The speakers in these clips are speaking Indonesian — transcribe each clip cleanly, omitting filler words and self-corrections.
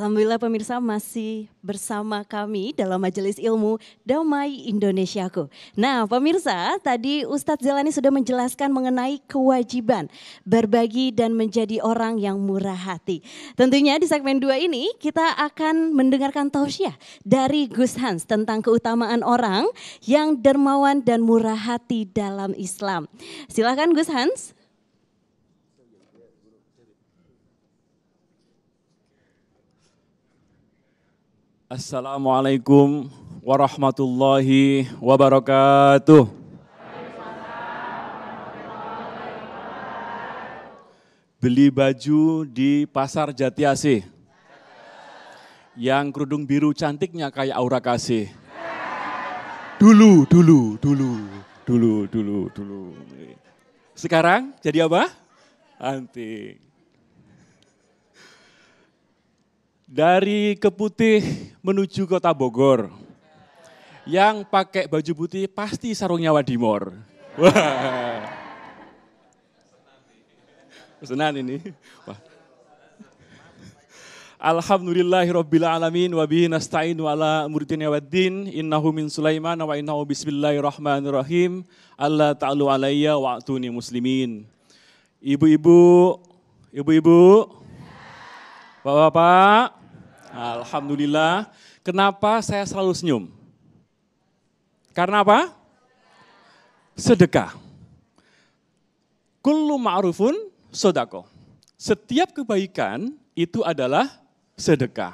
Alhamdulillah pemirsa masih bersama kami dalam Majelis Ilmu Damai Indonesiaku. Nah pemirsa, tadi Ustadz Zelani sudah menjelaskan mengenai kewajiban berbagi dan menjadi orang yang murah hati. Tentunya di segmen 2 ini kita akan mendengarkan tausiah dari Gus Hans tentang keutamaan orang yang dermawan dan murah hati dalam Islam. Silakan Gus Hans. Assalamualaikum warahmatullahi wabarakatuh. Beli baju di Pasar Jati Asih. Yang kerudung biru cantiknya kayak Aura Kasih. Dulu. Sekarang jadi apa? Antik. Dari Keputih menuju Kota Bogor. Yang pakai baju putih pasti sarungnya Wadimor. Wah. Senang ini. Wah. Alhamdulillahirabbil alamin wa bihi nasta'inu ala umuri waddin innahu min Sulaiman wa innahu bismillahirrahmanirrahim. Allah ta'alu alayya wa atuni muslimin. Ibu-ibu, Bapak-bapak, alhamdulillah. Kenapa saya selalu senyum? Karena apa? Sedekah. Kullu ma'rufun sodako. Setiap kebaikan itu adalah sedekah.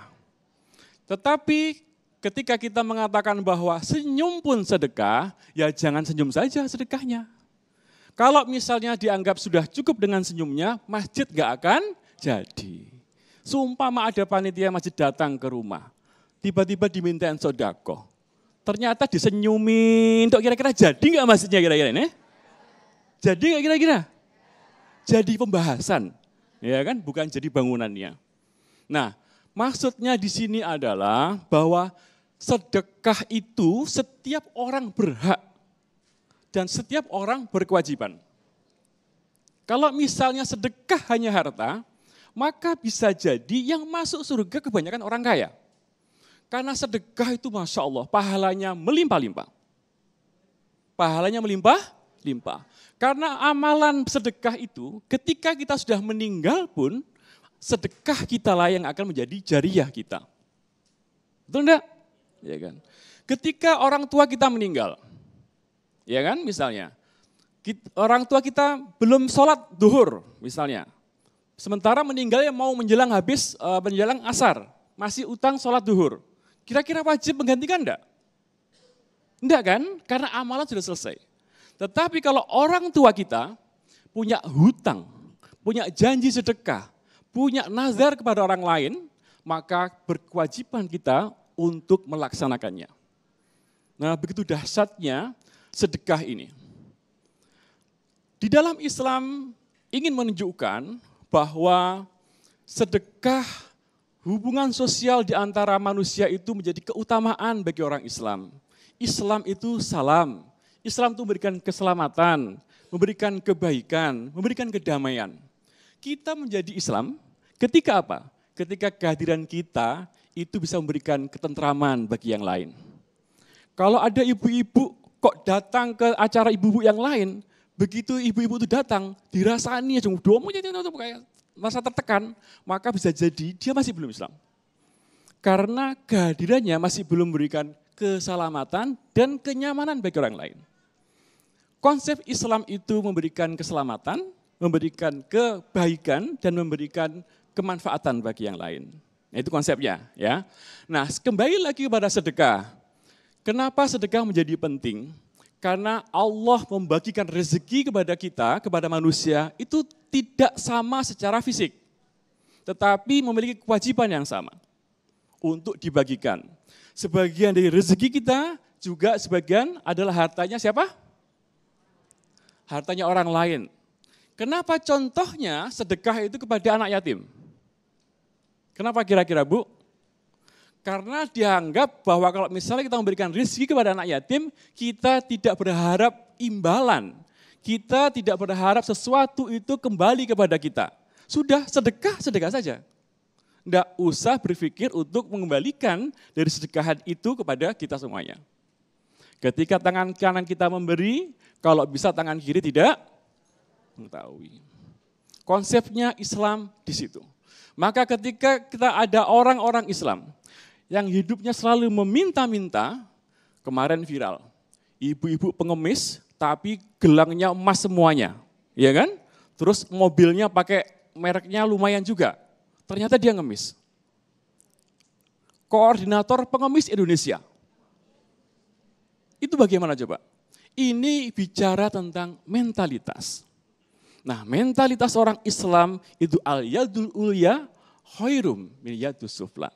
Tetapi ketika kita mengatakan bahwa senyum pun sedekah, ya jangan senyum saja sedekahnya. Kalau misalnya dianggap sudah cukup dengan senyumnya, masjid gak akan jadi. Seumpama ada panitia masjid datang ke rumah, tiba-tiba dimintain sodako. Ternyata disenyumin, kok kira-kira jadi nggak masjidnya kira-kira ini? Jadi nggak kira-kira? Jadi pembahasan, ya kan? Bukan jadi bangunannya. Nah, maksudnya di sini adalah bahwa sedekah itu setiap orang berhak dan setiap orang berkewajiban. Kalau misalnya sedekah hanya harta, maka bisa jadi yang masuk surga kebanyakan orang kaya. Karena sedekah itu Masya Allah, pahalanya melimpah-limpah. Pahalanya melimpah-limpah. Karena amalan sedekah itu ketika kita sudah meninggal pun, sedekah kita lah yang akan menjadi jariyah kita. Betul enggak? Ya kan? Ketika orang tua kita meninggal, ya kan misalnya, orang tua kita belum sholat duhur misalnya, sementara meninggalnya mau menjelang menjelang asar, masih utang sholat duhur. Kira-kira wajib menggantikan enggak? Enggak kan? Karena amalan sudah selesai. Tetapi kalau orang tua kita punya hutang, punya janji sedekah, punya nazar kepada orang lain, maka berkewajiban kita untuk melaksanakannya. Nah, begitu dahsyatnya sedekah ini. Di dalam Islam ingin menunjukkan bahwa sedekah hubungan sosial di antara manusia itu menjadi keutamaan bagi orang Islam. Islam itu salam, Islam itu memberikan keselamatan, memberikan kebaikan, memberikan kedamaian. Kita menjadi Islam ketika apa? Ketika kehadiran kita itu bisa memberikan ketentraman bagi yang lain. Kalau ada ibu-ibu kok datang ke acara ibu-ibu yang lain, begitu ibu-ibu itu datang, dirasani aja, kayak merasa tertekan, maka bisa jadi dia masih belum Islam. Karena kehadirannya masih belum memberikan keselamatan dan kenyamanan bagi orang lain. Konsep Islam itu memberikan keselamatan, memberikan kebaikan, dan memberikan kemanfaatan bagi yang lain. Nah, itu konsepnya. Ya. Nah, kembali lagi kepada sedekah. Kenapa sedekah menjadi penting? Karena Allah membagikan rezeki kepada kita, kepada manusia, itu tidak sama secara fisik. Tetapi memiliki kewajiban yang sama untuk dibagikan. Sebagian dari rezeki kita, juga sebagian adalah hartanya siapa? Hartanya orang lain. Kenapa contohnya sedekah itu kepada anak yatim? Kenapa kira-kira Bu? Karena dianggap bahwa kalau misalnya kita memberikan rezeki kepada anak yatim, kita tidak berharap imbalan. Kita tidak berharap sesuatu itu kembali kepada kita. Sudah sedekah, sedekah saja. Tidak usah berpikir untuk mengembalikan dari sedekahan itu kepada kita semuanya. Ketika tangan kanan kita memberi, kalau bisa tangan kiri tidak mengetahui. Konsepnya Islam di situ. Maka ketika kita ada orang-orang Islam yang hidupnya selalu meminta-minta, kemarin viral, ibu-ibu pengemis tapi gelangnya emas semuanya, ya kan? Terus mobilnya pakai mereknya lumayan juga. Ternyata dia ngemis. Koordinator pengemis Indonesia. Itu bagaimana coba? Ini bicara tentang mentalitas. Nah, mentalitas orang Islam itu al-yadul ulya khairum min yadus sufla.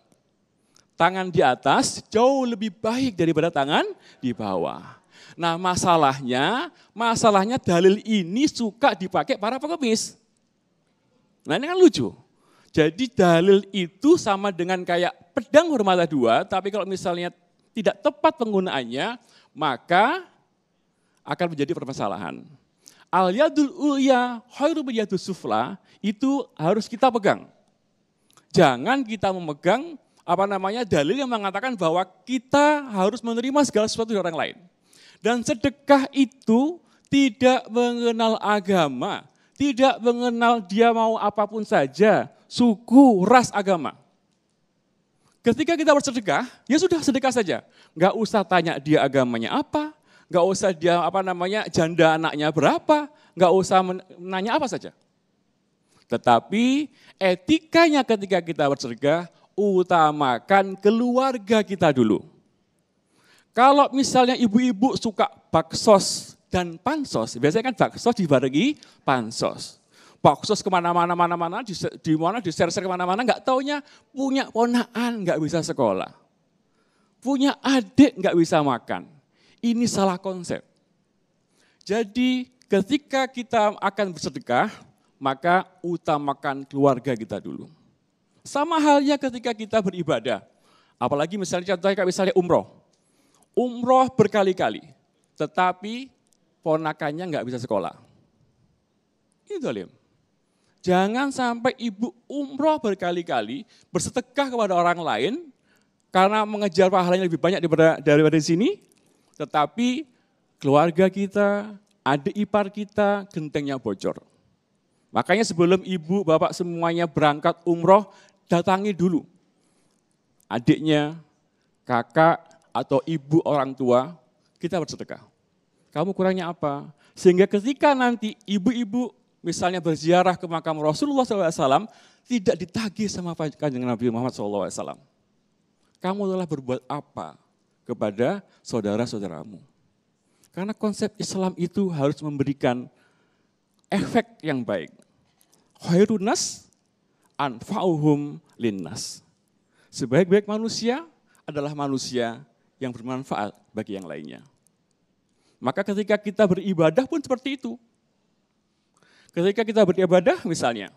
Tangan di atas jauh lebih baik daripada tangan di bawah. Nah, masalahnya dalil ini suka dipakai para pengemis. Nah, ini kan lucu. Jadi dalil itu sama dengan kayak pedang bermata dua, tapi kalau misalnya tidak tepat penggunaannya, maka akan menjadi permasalahan. Al-yadul ulya khairu min yadus sufla itu harus kita pegang. Jangan kita memegang dalil yang mengatakan bahwa kita harus menerima segala sesuatu dari orang lain. Dan sedekah itu tidak mengenal agama, tidak mengenal dia mau apapun saja, suku, ras, agama. Ketika kita bersedekah, ya sudah sedekah saja. Enggak usah tanya dia agamanya apa, enggak usah dia janda anaknya berapa, enggak usah nanya apa saja. Tetapi etikanya ketika kita bersedekah, utamakan keluarga kita dulu. Kalau misalnya ibu-ibu suka baksos dan pansos, biasanya kan baksos dibarengi pansos. Baksos kemana-mana, di-share kemana-mana, nggak taunya punya ponakan nggak bisa sekolah. Punya adik nggak bisa makan. Ini salah konsep. Jadi ketika kita akan bersedekah, maka utamakan keluarga kita dulu. Sama halnya ketika kita beribadah. Apalagi misalnya contohnya kayak misalnya umroh. Umroh berkali-kali, tetapi ponakannya nggak bisa sekolah. Ini zalim. Jangan sampai ibu umroh berkali-kali bersedekah kepada orang lain karena mengejar pahalanya lebih banyak daripada di sini, tetapi keluarga kita, adik ipar kita, gentengnya bocor. Makanya sebelum ibu, bapak semuanya berangkat umroh, datangi dulu adiknya, kakak, atau ibu orang tua, kita bersedekah. Kamu kurangnya apa? Sehingga ketika nanti ibu-ibu misalnya berziarah ke makam Rasulullah SAW, tidak ditagih sama kanjeng Nabi Muhammad SAW. Kamu telah berbuat apa kepada saudara-saudaramu? Karena konsep Islam itu harus memberikan efek yang baik. Khairun nas anfa'uhum linnas. Sebaik-baik manusia adalah manusia yang bermanfaat bagi yang lainnya. Maka ketika kita beribadah pun seperti itu. Ketika kita beribadah misalnya,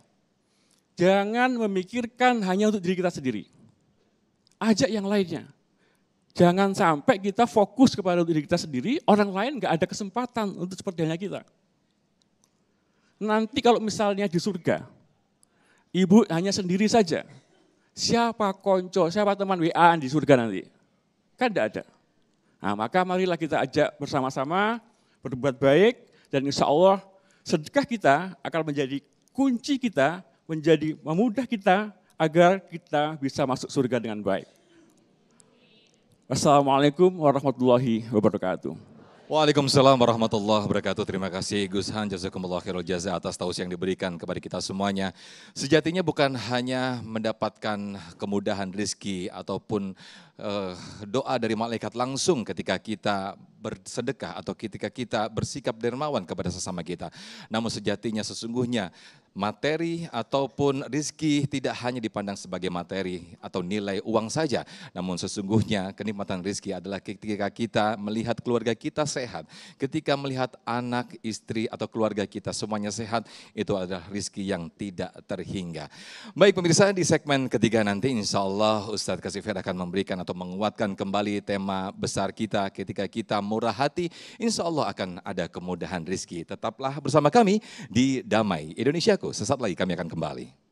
jangan memikirkan hanya untuk diri kita sendiri. Ajak yang lainnya. Jangan sampai kita fokus kepada diri kita sendiri, orang lain nggak ada kesempatan untuk seperti halnya kita. Nanti kalau misalnya di surga, ibu hanya sendiri saja. Siapa konco, siapa teman WA di surga nanti? Kan tidak ada. Nah, maka marilah kita ajak bersama-sama, berbuat baik, dan insya Allah sedekah kita akan menjadi kunci kita, menjadi memudah kita agar kita bisa masuk surga dengan baik. Wassalamualaikum warahmatullahi wabarakatuh. Waalaikumsalam warahmatullahi wabarakatuh. Terima kasih Gus Han, jazakumullah khairul jaza atas tausiah yang diberikan kepada kita semuanya. Sejatinya bukan hanya mendapatkan kemudahan rezeki ataupun doa dari malaikat langsung ketika kita bersedekah atau ketika kita bersikap dermawan kepada sesama kita. Namun sejatinya sesungguhnya materi ataupun rezeki tidak hanya dipandang sebagai materi atau nilai uang saja. Namun sesungguhnya kenikmatan rezeki adalah ketika kita melihat keluarga kita sehat. Ketika melihat anak, istri atau keluarga kita semuanya sehat, itu adalah rezeki yang tidak terhingga. Baik pemirsa, di segmen ketiga nanti insya Allah Ustadz Kasifir akan memberikan atau menguatkan kembali tema besar kita ketika kita murah hati, insya Allah akan ada kemudahan rezeki. Tetaplah bersama kami di Damai Indonesiaku. Sesaat lagi kami akan kembali.